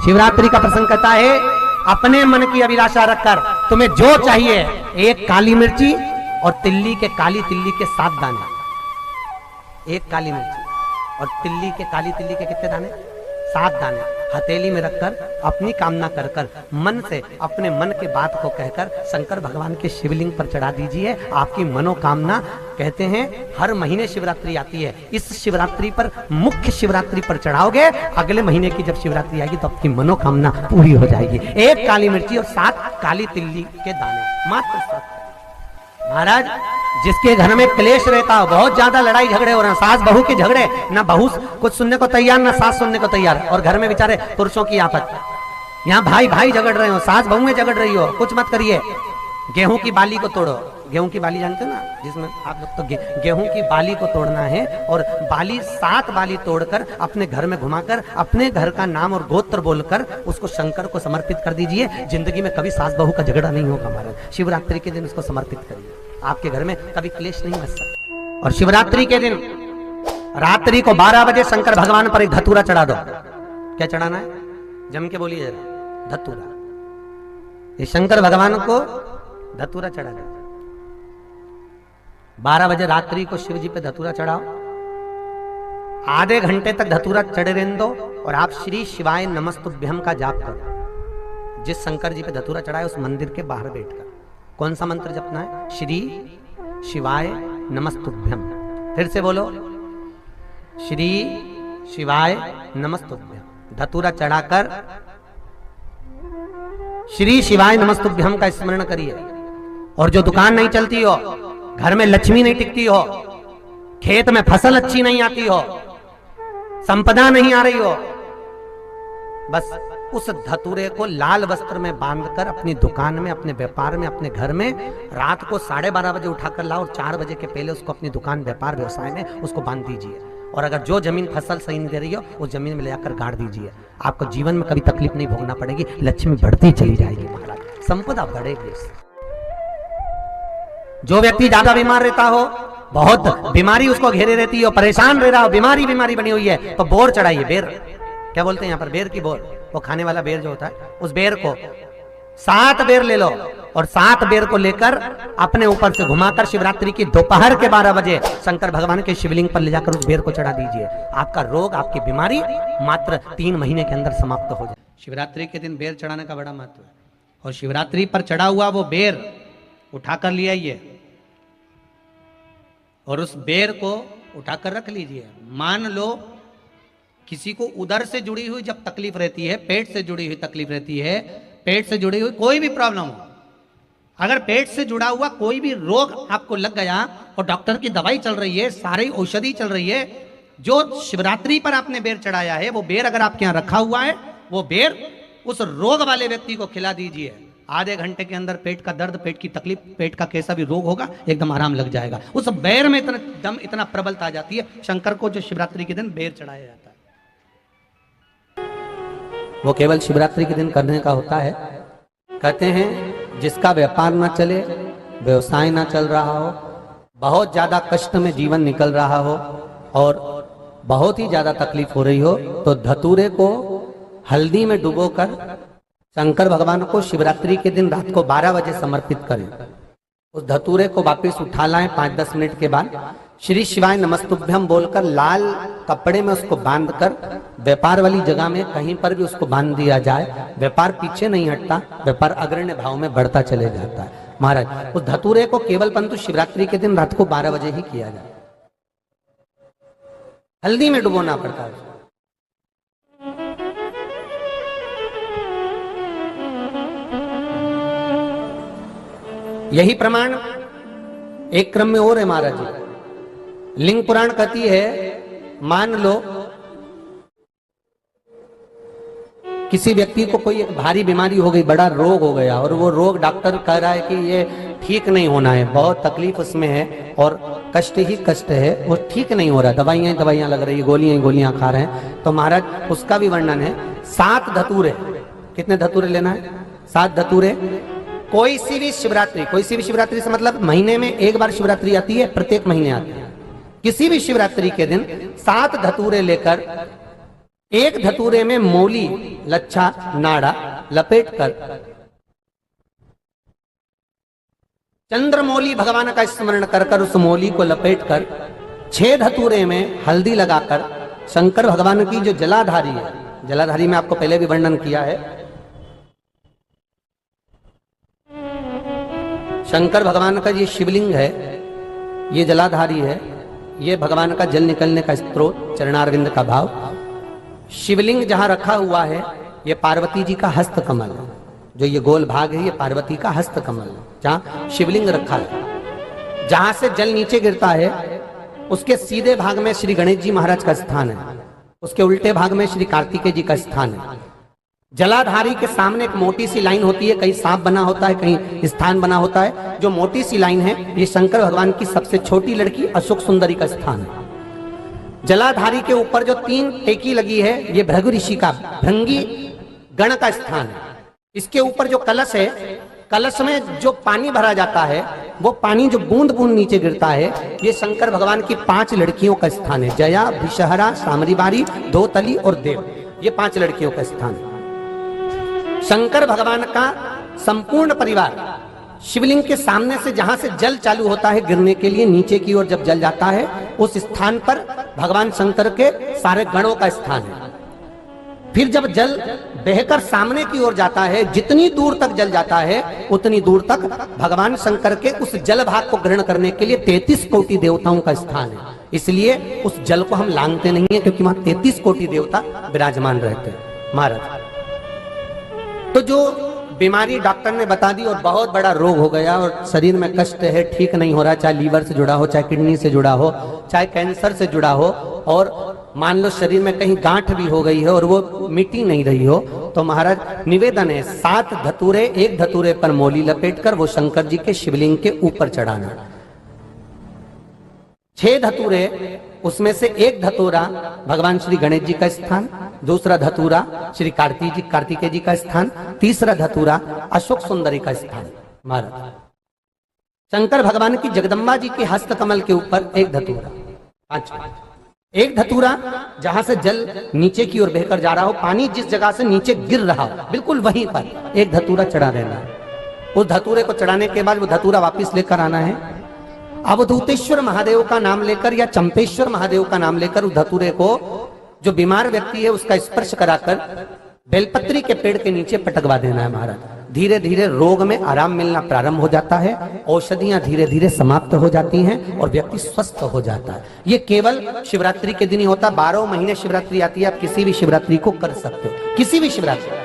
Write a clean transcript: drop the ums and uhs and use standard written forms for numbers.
शिवरात्रि का प्रसंग कहता है, अपने मन की अभिलाषा रखकर तुम्हें जो चाहिए, एक काली मिर्ची और तिल्ली के काली तिल्ली के 7 दाने। एक काली मिर्ची और तिल्ली के काली तिल्ली के कितने दाने? 7 दाने हथेली में रखकर अपनी कामना कर कर मन से अपने मन के बात को कहकर शंकर भगवान के शिवलिंग पर चढ़ा दीजिए। आपकी मनोकामना, कहते हैं हर महीने शिवरात्रि आती है, इस शिवरात्रि पर, मुख्य शिवरात्रि पर चढ़ाओगे, अगले महीने की जब शिवरात्रि आएगी तो आपकी मनोकामना पूरी हो जाएगी। एक काली मिर्ची और 7 काली तिल्ली के दाने, मात्र 7। महाराज, जिसके घर में क्लेश रहता हो, बहुत ज्यादा लड़ाई झगड़े हो रहे हैं, सास बहू के झगड़े, ना बहू कुछ सुनने को तैयार ना सास सुनने को तैयार, और घर में बेचारे पुरुषों की आफत, यहाँ भाई भाई झगड़ रहे हो, सास बहू में झगड़ रही हो, कुछ मत करिए। गेहूं की बाली को तोड़ो। गेहूं की बाली जानते हो ना, जिसमें आप लोग तो गेहूं की बाली को तोड़ना है, और बाली 7 बाली तोड़कर अपने घर में घुमाकर अपने घर का नाम और गोत्र बोलकर उसको शंकर को समर्पित कर दीजिए। जिंदगी में कभी सास बहू का झगड़ा नहीं होगा महाराज। शिवरात्रि के दिन उसको समर्पित करिए, आपके घर में कभी क्लेश नहीं बच सकता। और शिवरात्रि के दिन रात्रि को 12 बजे शंकर भगवान पर एक धतूरा चढ़ा दो। क्या चढ़ाना है? जम के बोलिए जरा, धतूरा। ये शंकर भगवान को धतूरा चढ़ा दो। 12 बजे रात्रि को शिव जी पे धतूरा चढ़ाओ, आधे घंटे तक धतूरा चढ़े रहने दो, और आप श्री शिवाय नमस्तुभ्यम का जाप करो। जिस शंकर जी पे धतूरा चढ़ाए उस मंदिर के बाहर बैठकर कौन सा मंत्र जपना है? श्री शिवाय नमस्तुभ्यम। फिर से बोलो, श्री शिवाय नमस्तुभ्यम। धतूरा चढ़ाकर श्री शिवाय नमस्तुभ्यम का स्मरण करिए। और जो दुकान नहीं चलती हो, घर में लक्ष्मी नहीं टिकती हो, खेत में फसल अच्छी नहीं आती हो, संपदा नहीं आ रही हो, बस उस धतूरे को लाल वस्त्र में बांधकर अपनी दुकान में, अपने व्यापार में, अपने घर में रात को 12:30 बजे उठाकर लाओ, और 4 बजे के पहले उसको अपनी दुकान, व्यापार, व्यवसाय में उसको बांध दीजिए। और अगर जो जमीन फसल सही नहीं दे रही हो, उस जमीन में ले जाकर गाड़ दीजिए। आपको जीवन में कभी तकलीफ नहीं भोगना पड़ेगी, लक्ष्मी बढ़ती चली जाएगी महाराज, संपदा बढ़ेगी। जो व्यक्ति ज्यादा बीमार रहता हो, बहुत बीमारी उसको घेरे रहती हो, परेशान रह रहा हो, बीमारी बनी हुई है, तो बोर चढ़ाइए। बेर, क्या बोलते हैं यहाँ पर? बेर की बोर, वो खाने वाला बेर जो होता है, उस बेर को 7 बेर ले लो, और 7 बेर को लेकर अपने ऊपर से घुमाकर शिवरात्रि की दोपहर के 12 बजे शंकर भगवान के शिवलिंग पर ले जाकर उस बेर को चढ़ा दीजिए। आपका रोग, आपकी बीमारी मात्र 3 महीने के अंदर समाप्त हो जाए। शिवरात्रि के दिन बेर चढ़ाने का बड़ा महत्व है। और शिवरात्रि पर चढ़ा हुआ वो बेर उठाकर ले आइए, और उस बेर को उठाकर रख लीजिए। मान लो किसी को उदर से जुड़ी हुई जब तकलीफ रहती है, पेट से जुड़ी हुई तकलीफ रहती है, पेट से जुड़ी हुई कोई भी प्रॉब्लम हो, अगर पेट से जुड़ा हुआ कोई भी रोग आपको लग गया और डॉक्टर की दवाई चल रही है, सारी औषधि चल रही है, जो शिवरात्रि पर आपने बेर चढ़ाया है, वो बेर अगर आपके यहाँ रखा हुआ है, वो बेर उस रोग वाले व्यक्ति को खिला दीजिए। आधे घंटे के अंदर पेट का दर्द, पेट की तकलीफ, पेट का कैसा भी रोग होगा, एकदम आराम लग जाएगा। उस बेर में इतना दम, इतना प्रबलता आ जाती है शंकर को, जो शिवरात्रि के दिन बेर चढ़ाया जाता है। वो केवल शिवरात्रि के दिन करने का होता है। कहते हैं जिसका व्यापार ना चले, व्यवसाय ना चल रहा हो, बहुत ज्यादा कष्ट में जीवन निकल रहा हो, और बहुत ही ज्यादा तकलीफ हो रही हो, तो धतूरे को हल्दी में डुबोकर शंकर भगवान को शिवरात्रि के दिन रात को 12 बजे समर्पित करें। उस धतूरे को वापस उठा लाएं 5-10 मिनट के बाद, श्री शिवाय नमस्तुभ्यम बोलकर लाल कपड़े में उसको बांधकर व्यापार वाली जगह में कहीं पर भी उसको बांध दिया जाए। व्यापार पीछे नहीं हटता, व्यापार अग्रण्य भाव में बढ़ता चले जाता है। महाराज, उस धतूरे को केवल परंतु शिवरात्रि के दिन रात को 12 बजे ही किया जाए। हल्दी में डुबोना पड़ता है। यही प्रमाण एक क्रम में और है महाराज जी। लिंग पुराण कहती है, मान लो किसी व्यक्ति को कोई एक भारी बीमारी हो गई, बड़ा रोग हो गया, और वो रोग डॉक्टर कह रहा है कि ये ठीक नहीं होना है, बहुत तकलीफ उसमें है और कष्ट ही कष्ट है, वो ठीक नहीं हो रहा, दवाइयां लग रही है, गोलियां खा रहे हैं। तो महाराज उसका भी वर्णन है। 7 धतूरे, कितने धतूरे लेना है? 7 धतूरे। कोई सी भी शिवरात्रि से मतलब महीने में एक बार शिवरात्रि आती है, प्रत्येक महीने आती है। किसी भी शिवरात्रि के दिन 7 धतूरे लेकर एक धतूरे में मौली, लच्छा, नाड़ा लपेटकर चंद्रमौली भगवान का स्मरण कर उस मौली को लपेटकर 6 धतूरे में हल्दी लगाकर शंकर भगवान की जो जलाधारी है, जलाधारी में आपको पहले भी वर्णन किया है, शंकर भगवान का ये शिवलिंग है, ये जलाधारी है, ये भगवान का जल निकलने का स्रोत, चरणारविंद का भाव। शिवलिंग जहां रखा हुआ है ये पार्वती जी का हस्त कमल है, जो ये गोल भाग है ये पार्वती का हस्त कमल है, जहां शिवलिंग रखा है। जहां से जल नीचे गिरता है उसके सीधे भाग में श्री गणेश जी महाराज का स्थान है, उसके उल्टे भाग में श्री कार्तिकेय जी का स्थान है। जलाधारी के सामने एक मोटी सी लाइन होती है, कहीं सांप बना होता है, कहीं स्थान बना होता है। जो मोटी सी लाइन है ये शंकर भगवान की सबसे छोटी लड़की अशोक सुंदरी का स्थान है। जलाधारी के ऊपर जो 3 टेकी लगी है ये भृगु ऋषि का, भृंगी गण का स्थान है। इसके ऊपर जो कलश है, कलश में जो पानी भरा जाता है वो पानी जो बूंद बूंद नीचे गिरता है ये शंकर भगवान की 5 लड़कियों का स्थान है। जया, भिषहरा, सामरीबारी, धोतली और देव, ये 5 लड़कियों का स्थान है। शंकर भगवान का संपूर्ण परिवार शिवलिंग के सामने से, जहां से जल चालू होता है गिरने के लिए नीचे की ओर जब जल जाता है, उस स्थान पर भगवान शंकर के सारे गणों का स्थान है। फिर जब जल बहकर सामने की ओर जाता है, जितनी दूर तक जल जाता है उतनी दूर तक भगवान शंकर के उस जल भाग को ग्रहण करने के लिए 33 कोटि देवताओं का स्थान है। इसलिए उस जल को हम लांघते नहीं है, क्योंकि वहां 33 कोटि देवता विराजमान रहते हैं महाराज। तो जो बीमारी डॉक्टर ने बता दी और बहुत बड़ा रोग हो गया और शरीर में कष्ट है, ठीक नहीं हो रहा, चाहे लीवर से जुड़ा हो, चाहे किडनी से जुड़ा हो, चाहे कैंसर से जुड़ा हो, और मान लो शरीर में कहीं गांठ भी हो गई है और वो मिटी नहीं रही हो, तो महाराज निवेदन है 7 धतूरे, एक धतूरे पर मौली लपेटकर वो शंकर जी के शिवलिंग के ऊपर चढ़ाना। 6 धतूरे, उसमें से एक धतूरा भगवान श्री गणेश जी का स्थान, दूसरा धतूरा श्री कार्तिकेय जी का स्थान, तीसरा धतूरा अशोक सुंदरी का स्थान। महाराज शंकर भगवान की जगदम्बा जी के हस्त कमल के ऊपर एक धतूरा, 5, एक धतूरा जहां से जल नीचे की ओर बहकर जा रहा हो, पानी जिस जगह से नीचे गिर रहा हो बिल्कुल वहीं पर एक धतूरा चढ़ा देना है। उस धतूरे को चढ़ाने के बाद वो धतूरा वापस लेकर आना है। अवधूतेश्वर महादेव का नाम लेकर या चंपेश्वर महादेव का नाम लेकर उस धतूरे को, जो बीमार व्यक्ति है उसका स्पर्श कराकर बेलपत्री के पेड़ के नीचे पटकवा देना है महाराज। धीरे धीरे रोग में आराम मिलना प्रारंभ हो जाता है, औषधियां धीरे धीरे समाप्त हो जाती हैं और व्यक्ति स्वस्थ हो जाता है। ये केवल शिवरात्रि के दिन ही होता, 12 महीने शिवरात्रि आती है, आप किसी भी शिवरात्रि को कर सकते हो, किसी भी शिवरात्रि।